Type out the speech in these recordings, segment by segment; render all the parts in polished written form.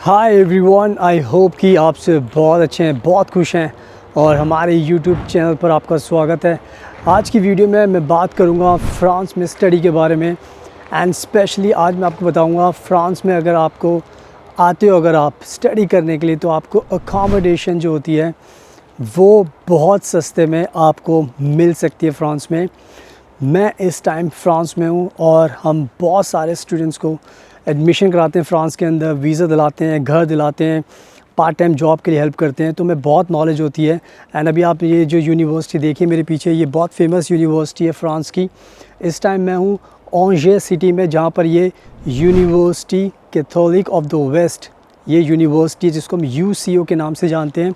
Hi everyone, I hope कि आप से बहुत अच्छे हैं, बहुत खुश हैं और हमारे यूट्यूब चैनल पर आपका स्वागत है। आज की वीडियो में मैं बात करूंगा फ़्रांस में स्टडी के बारे में एंड स्पेशली आज मैं आपको बताऊंगा फ़्रांस में अगर आपको आते हो, अगर आप स्टडी करने के लिए, तो आपको अकोमोडेशन जो होती है वो बहुत सस्ते में आपको मिल सकती है फ़्रांस में। मैं इस टाइम फ़्रांस में हूँ और हम बहुत सारे स्टूडेंट्स को एडमिशन कराते हैं फ़्रांस के अंदर, वीज़ा दिलाते हैं, घर दिलाते हैं, पार्ट टाइम जॉब के लिए हेल्प करते हैं, तो हमें बहुत नॉलेज होती है। एंड अभी आप ये जो यूनिवर्सिटी देखिए मेरे पीछे, ये बहुत फेमस यूनिवर्सिटी है फ़्रांस की। इस टाइम मैं हूँ ओंजे सिटी में, जहाँ पर ये university Catholic of the West, ये यूनिवर्सिटी जिसको हम UCO के नाम से जानते हैं।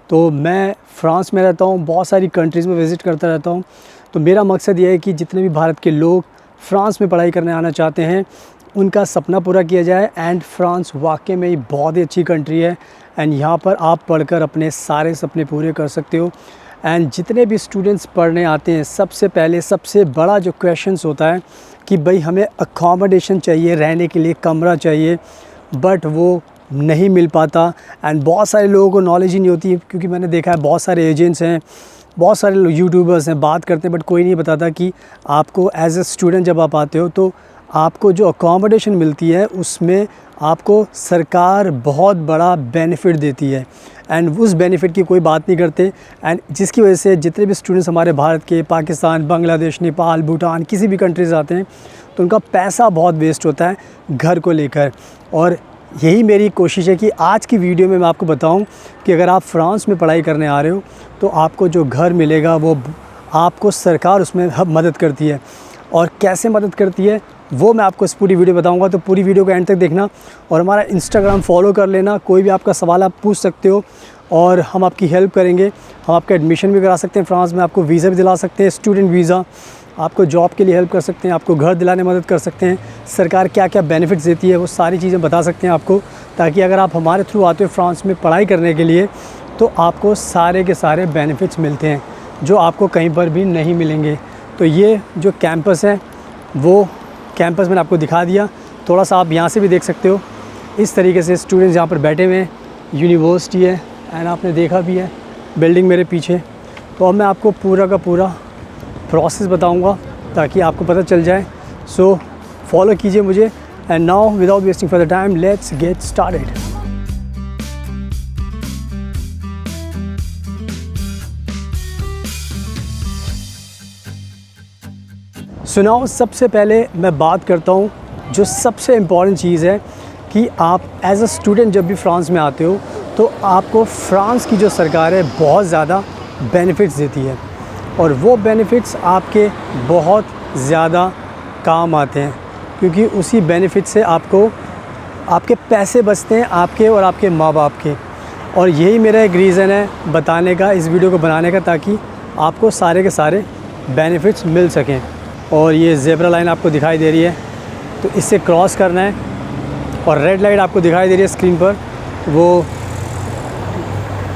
तो मैं फ़्रांस में रहता हूँ, बहुत सारी कंट्रीज़ में विज़िट करता रहता हूँ। तो मेरा मकसद ये है कि जितने भी भारत के लोग फ़्रांस में पढ़ाई करने आना चाहते हैं उनका सपना पूरा किया जाए। एंड फ़्रांस वाकई में ही बहुत ही अच्छी कंट्री है एंड यहाँ पर आप पढ़कर अपने सारे सपने पूरे कर सकते हो। एंड जितने भी स्टूडेंट्स पढ़ने आते हैं, सबसे पहले सबसे बड़ा जो क्वेश्चंस होता है कि भाई हमें अकोमोडेशन चाहिए, रहने के लिए कमरा चाहिए, बट वो नहीं मिल पाता। एंड बहुत सारे लोगों को नॉलेज ही नहीं होती, क्योंकि मैंने देखा है बहुत सारे एजेंट्स हैं, बहुत सारे यूट्यूबर्स हैं, बात करते हैं, बट कोई नहीं बताता कि आपको एज ए स्टूडेंट जब आप आते हो तो आपको जो अकोमोडेशन मिलती है उसमें आपको सरकार बहुत बड़ा बेनिफिट देती है। एंड उस बेनिफिट की कोई बात नहीं करते। एंड जिसकी वजह से जितने भी स्टूडेंट्स हमारे भारत के, पाकिस्तान, बांग्लादेश, नेपाल, भूटान, किसी भी कंट्रीज़ आते हैं तो उनका पैसा बहुत वेस्ट होता है घर को लेकर। और यही मेरी कोशिश है कि आज की वीडियो में मैं आपको बताऊं कि अगर आप फ़्रांस में पढ़ाई करने आ रहे हो तो आपको जो घर मिलेगा वो आपको सरकार उसमें मदद करती है। और कैसे मदद करती है वो मैं आपको इस पूरी वीडियो बताऊंगा, तो पूरी वीडियो को एंड तक देखना और हमारा इंस्टाग्राम फॉलो कर लेना। कोई भी आपका सवाल आप पूछ सकते हो और हम आपकी हेल्प करेंगे। हम आपका एडमिशन भी करा सकते हैं फ़्रांस में, आपको वीज़ा भी दिला सकते हैं, स्टूडेंट वीज़ा, आपको जॉब के लिए हेल्प कर सकते हैं, आपको घर दिलाने में मदद कर सकते हैं। सरकार क्या क्या बेनिफिट्स देती है वो सारी चीज़ें बता सकते हैं आपको, ताकि अगर आप हमारे थ्रू आते हो फ़्रांस में पढ़ाई करने के लिए तो आपको सारे के सारे बेनिफिट्स मिलते हैं जो आपको कहीं पर भी नहीं मिलेंगे। तो ये जो कैंपस है वो कैंपस मैंने आपको दिखा दिया, थोड़ा सा आप यहाँ से भी देख सकते हो। इस तरीके से स्टूडेंट्स यहाँ पर बैठे हुए हैं, यूनिवर्सिटी है एंड आपने देखा भी है बिल्डिंग मेरे पीछे। तो अब मैं आपको पूरा का पूरा प्रोसेस बताऊँगा ताकि आपको पता चल जाए। सो फॉलो कीजिए मुझे। And now without wasting for the time let's get started. सुनाओ, सबसे पहले मैं बात करता हूँ जो सबसे इम्पॉर्टेंट चीज़ है कि आप एज अ स्टूडेंट जब भी फ़्रांस में आते हो तो आपको फ़्रांस की जो सरकार है बहुत ज़्यादा बेनिफिट्स देती है और वो बेनिफिट्स आपके बहुत ज़्यादा काम आते हैं, क्योंकि उसी बेनिफिट से आपको आपके पैसे बचते हैं, आपके और आपके माँ बाप के। और यही मेरा एक रीज़न है बताने का, इस वीडियो को बनाने का, ताकि आपको सारे के सारे बेनिफिट्स मिल सकें। और ये ज़ेब्रा लाइन आपको दिखाई दे रही है तो इससे क्रॉस करना है, और रेड लाइट आपको दिखाई दे रही है स्क्रीन पर, वो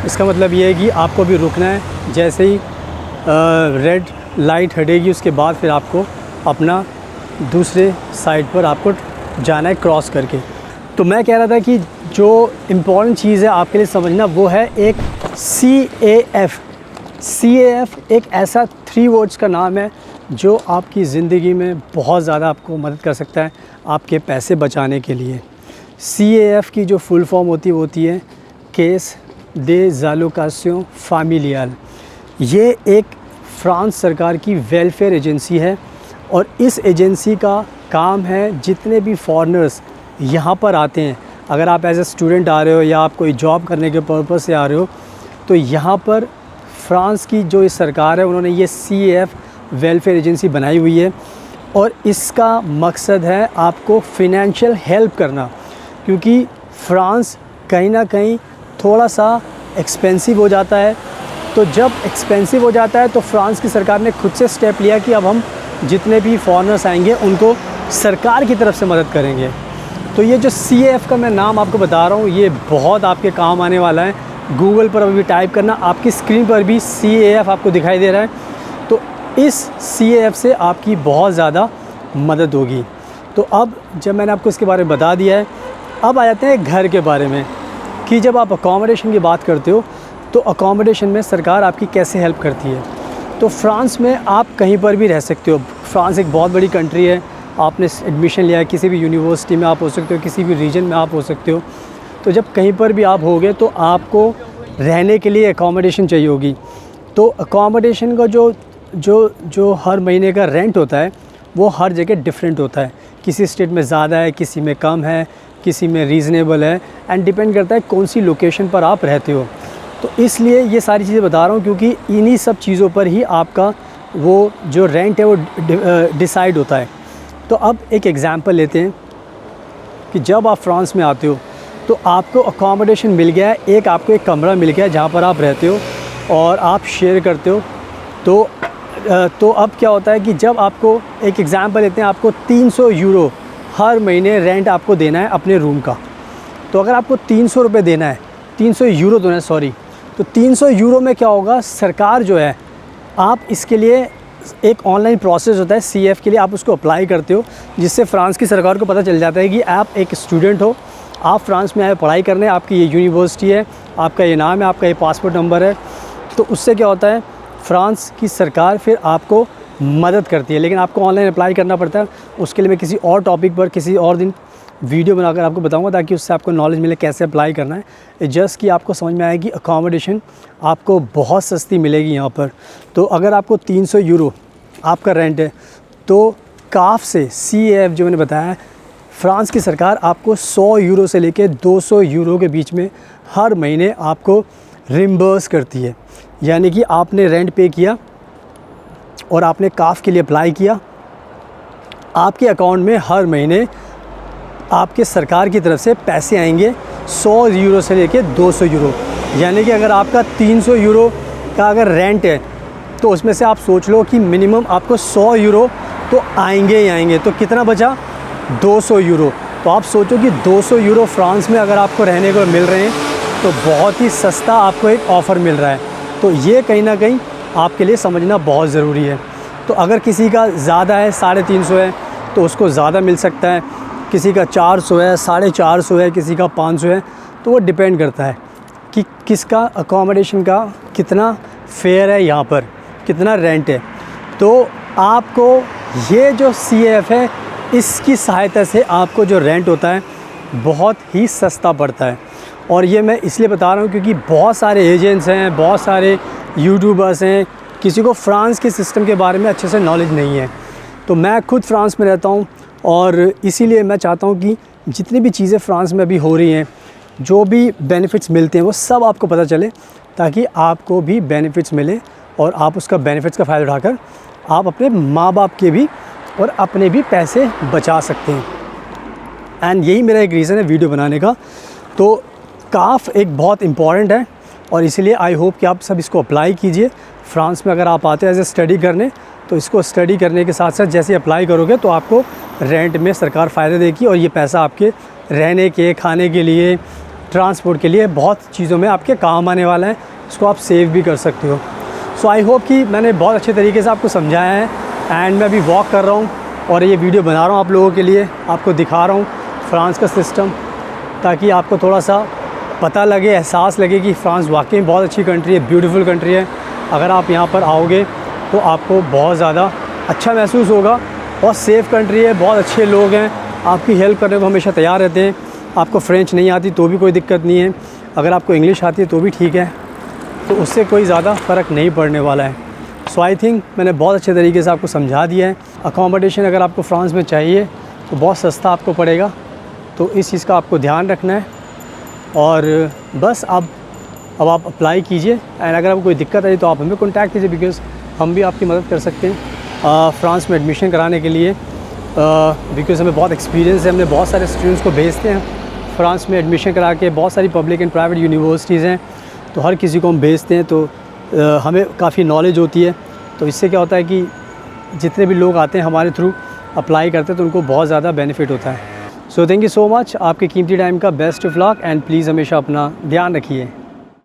इसका मतलब ये है कि आपको भी रुकना है। जैसे ही रेड लाइट हटेगी उसके बाद फिर आपको अपना दूसरे साइड पर आपको जाना है क्रॉस करके। तो मैं कह रहा था कि जो इम्पॉर्टेंट चीज़ है आपके लिए समझना वो है एक CAF। CAF एक ऐसा 3 वर्ड्स का नाम है जो आपकी ज़िंदगी में बहुत ज़्यादा आपको मदद कर सकता है आपके पैसे बचाने के लिए। CAF की जो फुल फॉर्म होती है केस दे ज़ालोकासियों फ़ामिलियल। ये एक फ़्रांस सरकार की वेलफेयर एजेंसी है और इस एजेंसी का काम है जितने भी फॉरेनर्स यहाँ पर आते हैं, अगर आप एज ए स्टूडेंट आ रहे हो या आप कोई जॉब करने के पर्पज़ से आ रहे हो, तो यहाँ पर फ़्रांस की जो इस सरकार है उन्होंने ये CAF वेलफेयर एजेंसी बनाई हुई है। और इसका मकसद है आपको फ़ाइनेंशियल हेल्प करना, क्योंकि फ़्रांस कहीं ना कहीं थोड़ा सा एक्सपेंसिव हो जाता है। तो जब एक्सपेंसिव हो जाता है तो फ़्रांस की सरकार ने खुद से स्टेप लिया कि अब हम जितने भी फॉरेनर्स आएंगे उनको सरकार की तरफ से मदद करेंगे। तो ये जो CAF का मैं नाम आपको बता रहा हूँ, ये बहुत आपके काम आने वाला है। गूगल पर अभी टाइप करना, आपकी स्क्रीन पर भी CAF आपको दिखाई दे रहा है। तो इस CAF से आपकी बहुत ज़्यादा मदद होगी। तो अब जब मैंने आपको इसके बारे में बता दिया है, अब आ जाते हैं घर के बारे में कि जब आप अकोमोडेशन की बात करते हो तो अकोमोडेशन में सरकार आपकी कैसे हेल्प करती है। तो फ़्रांस में आप कहीं पर भी रह सकते हो। फ़्रांस एक बहुत बड़ी कंट्री है। आपने एडमिशन लिया है, किसी भी यूनिवर्सिटी में आप हो सकते हो, किसी भी रीजन में आप हो सकते हो। तो जब कहीं पर भी आप होगे तो आपको रहने के लिए अकोमोडेशन चाहिए होगी। तो अकोमोडेशन का जो हर महीने का रेंट होता है वो हर जगह डिफरेंट होता है। किसी स्टेट में ज़्यादा है, किसी में कम है, किसी में रीज़नेबल है, एंड डिपेंड करता है कौन सी लोकेशन पर आप रहते हो। तो इसलिए ये सारी चीज़ें बता रहा हूँ क्योंकि इन्हीं सब चीज़ों पर ही आपका वो जो रेंट है वो डिसाइड होता है। तो अब एक एग्ज़ाम्पल लेते हैं कि जब आप फ्रांस में आते हो तो आपको अकोमोडेशन मिल गया है, आपको एक कमरा मिल गया है जहाँ पर आप रहते हो और आप शेयर करते हो। तो अब क्या होता है कि जब आपको एक एग्ज़ाम्पल लेते हैं, आपको 300 यूरो हर महीने रेंट आपको देना है अपने रूम का। तो अगर आपको 300 रुपये देना है, 300 यूरो देना है, सॉरी, तो 300 यूरो में क्या होगा, सरकार जो है, आप इसके लिए एक ऑनलाइन प्रोसेस होता है CAF के लिए, आप उसको अप्लाई करते हो, जिससे फ़्रांस की सरकार को पता चल जाता है कि आप एक स्टूडेंट हो, आप फ्रांस में आए पढ़ाई करने, आपकी ये यूनिवर्सिटी है, आपका ये नाम है, आपका ये पासपोर्ट नंबर है। तो उससे क्या होता है, फ़्रांस की सरकार फिर आपको मदद करती है। लेकिन आपको ऑनलाइन अप्लाई करना पड़ता है। उसके लिए मैं किसी और टॉपिक पर किसी और दिन वीडियो बनाकर आपको बताऊंगा, ताकि उससे आपको नॉलेज मिले कैसे अप्लाई करना है। जस्ट कि आपको समझ में आए कि अकोमोडेशन आपको बहुत सस्ती मिलेगी यहाँ पर। तो अगर आपको 300 यूरो आपका रेंट है तो काफ से CAF जो मैंने बताया है, फ़्रांस की सरकार आपको 100 यूरो से लेकर 200 यूरो के बीच में हर महीने आपको रिम्बर्स करती है। यानी कि आपने रेंट पे किया और आपने काफ के लिए अप्लाई किया, आपके अकाउंट में हर महीने आपके सरकार की तरफ से पैसे आएंगे 100 यूरो से लेके 200 यूरो। यानी कि अगर आपका 300 यूरो का अगर रेंट है तो उसमें से आप सोच लो कि मिनिमम आपको 100 यूरो तो आएंगे ही आएंगे। तो कितना बचा, 200 यूरो। तो आप सोचो कि 200 यूरो फ्रांस में अगर आपको रहने को मिल रहे हैं तो बहुत ही सस्ता आपको एक ऑफ़र मिल रहा है। तो ये कहीं ना कहीं आपके लिए समझना बहुत ज़रूरी है। तो अगर किसी का ज़्यादा है, 350 है, तो उसको ज़्यादा मिल सकता है। किसी का 400 है, 450 है, किसी का 500 है। तो वो डिपेंड करता है कि किसका अकोमोडेशन का कितना फेयर है, यहाँ पर कितना रेंट है। तो आपको ये जो CAF है, इसकी सहायता से आपको जो रेंट होता है बहुत ही सस्ता पड़ता है। और ये मैं इसलिए बता रहा हूँ क्योंकि बहुत सारे एजेंट्स हैं, बहुत सारे यूट्यूबर्स हैं, किसी को फ़्रांस के सिस्टम के बारे में अच्छे से नॉलेज नहीं है। तो मैं खुद फ्रांस में रहता हूँ और इसीलिए मैं चाहता हूँ कि जितनी भी चीज़ें फ़्रांस में अभी हो रही हैं, जो भी बेनिफिट्स मिलते हैं, वो सब आपको पता चले, ताकि आपको भी बेनिफिट्स मिले और आप उसका बेनिफिट्स का फ़ायदा उठाकर आप अपने माँ बाप के भी और अपने भी पैसे बचा सकते हैं। एंड यही मेरा एक रीज़न है वीडियो बनाने का। तो काफ एक बहुत इम्पॉर्टेंट है और इसीलिए आई होप कि आप सब इसको अप्लाई कीजिए। फ्रांस में अगर आप आते हैं एज ए स्टडी करने, तो इसको स्टडी करने के साथ साथ जैसे अप्लाई करोगे तो आपको रेंट में सरकार फ़ायदा देगी और ये पैसा आपके रहने के, खाने के लिए, ट्रांसपोर्ट के लिए, बहुत चीज़ों में आपके काम आने वाला है। इसको आप सेव भी कर सकते हो। सो आई होप कि मैंने बहुत अच्छे तरीके से आपको समझाया है। एंड मैं अभी वॉक कर रहा हूँ और ये वीडियो बना रहा हूँ आप लोगों के लिए, आपको दिखा रहा हूँ फ्रांस का सिस्टम, ताकि आपको थोड़ा सा पता लगे, एहसास लगे कि फ़्रांस वाकई में बहुत अच्छी कंट्री है, ब्यूटीफुल कंट्री है। अगर आप यहाँ पर आओगे तो आपको बहुत ज़्यादा अच्छा महसूस होगा और सेफ़ कंट्री है, बहुत अच्छे लोग हैं, आपकी हेल्प करने को हमेशा तैयार रहते हैं। आपको फ्रेंच नहीं आती तो भी कोई दिक्कत नहीं है, अगर आपको इंग्लिश आती है तो भी ठीक है, तो उससे कोई ज़्यादा फ़र्क नहीं पड़ने वाला है। सो आई थिंक मैंने बहुत अच्छे तरीके से आपको समझा दिया है। अकोमोडेशन अगर आपको फ्रांस में चाहिए तो बहुत सस्ता आपको पड़ेगा, तो इस चीज़ का आपको ध्यान रखना है। और बस अब आप अप्लाई कीजिए। एंड अगर आपको कोई दिक्कत आई तो आप हमें कॉन्टैक्ट कीजिए, बिकॉज़ हम भी आपकी मदद कर सकते हैं फ्रांस में एडमिशन कराने के लिए। बिकॉज़ हमें बहुत एक्सपीरियंस है। हमने बहुत सारे स्टूडेंट्स को भेजते हैं फ्रांस में एडमिशन करा के। बहुत सारी पब्लिक एंड प्राइवेट यूनिवर्सिटीज़ हैं, तो हर किसी को हम भेजते हैं, तो हमें काफ़ी नॉलेज होती है। तो इससे क्या होता है कि जितने भी लोग आते हैं हमारे थ्रू अप्लाई करते हैं तो उनको बहुत ज़्यादा बेनिफिट होता है। So thank you so much. आपके कीमती टाइम का best of luck and please हमेशा अपना ध्यान रखिए।